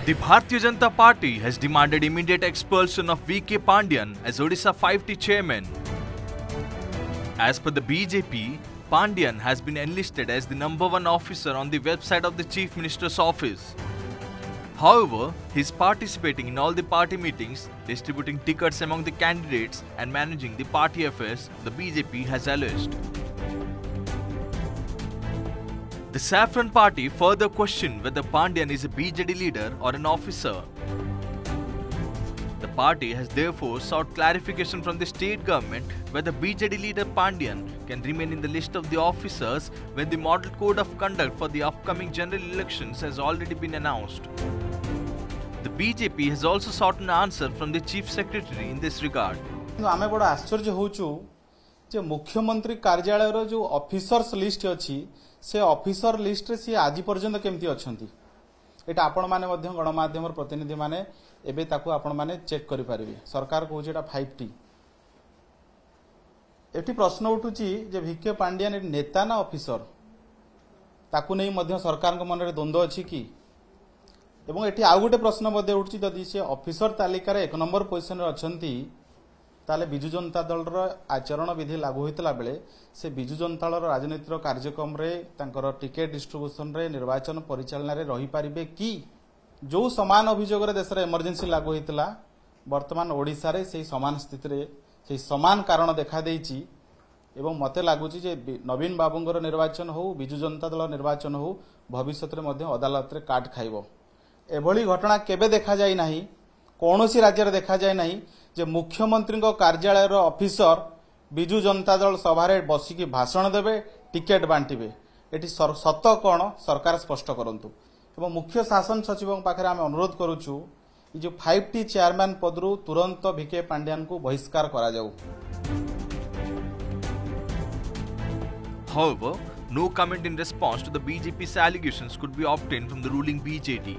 The Bharatiya Janata Party has demanded immediate expulsion of V.K. Pandian as Odisha 5T chairman. As per the BJP, Pandian has been enlisted as the #1 officer on the website of the Chief Minister's office. However, he is participating in all the party meetings, distributing tickets among the candidates and managing the party affairs, the BJP has alleged. The Saffron Party further questioned whether Pandian is a BJD leader or an officer. The party has therefore sought clarification from the state government whether BJD leader Pandian can remain in the list of the officers when the model code of conduct for the upcoming general elections has already been announced. The BJP has also sought an answer from the Chief Secretary in this regard. आमे बड़ा आश्चर्य होचु जे मुख्यमंत्री कार्यालय रो जो officers list अछि से officer list रे से आज पर्यंत केमती अछंती एटा आपण माने मध्य गणमाध्यम प्रतिनिधि माने एबे ताकू आपण माने चेक करि परिबे सरकार कहूछ एटा 5T एटी प्रश्न उठुची जे वीके पांड्यान एक नेता ना ऑफिसर ताकू नै मध्य सरकार को मन रे द्वंद्व अछि की एवं एटी आउ गोटे प्रश्न मध्ये उठुची जदि से ऑफिसर तालिका रे 1 नंबर पोजीशन रे अछंती ताले बिजु जनता दल रो आचरण विधि लागू होइतला बेले से बिजु जनता दल राजनीतिर कार्यक्रम रे तांकर टिकेट डिस्ट्रीब्यूशन रे निर्वाचन परिचालन रे रही पारिबे की जो समान अभियोग रे देश रे इमरजेंसी लागू होइतला वर्तमान ओडिसा रे सेही समान स्थिति रे सेही समान कारण देखा देइची एवं मते लागुची जे नवीन बाबूंगर निर्वाचन हो बिजु जनता दल निर्वाचन हो भविष्य रे मध्ये अदालत रे काट खाइबो एभली घटना केबे देखा जाय नाही कोनोसी राज्य रे देखा जाय नाही जे मुख्यमंत्री कार्यालय ऑफिसर बिजु जनता दल सभा बसिकी भाषण देवे टिकेट बांटिबे एटी सत कौन सरकार स्पष्ट करंतु एवं मुख्य शासन सचिव पाखे आम अनुरोध करुचु जो 5T चेयरमैन पदरु तुरंत वीके पांड्यान को बहिष्कार करा जाऊ. However, no comment in response to the BJP's allegations could be obtained from the ruling BJD.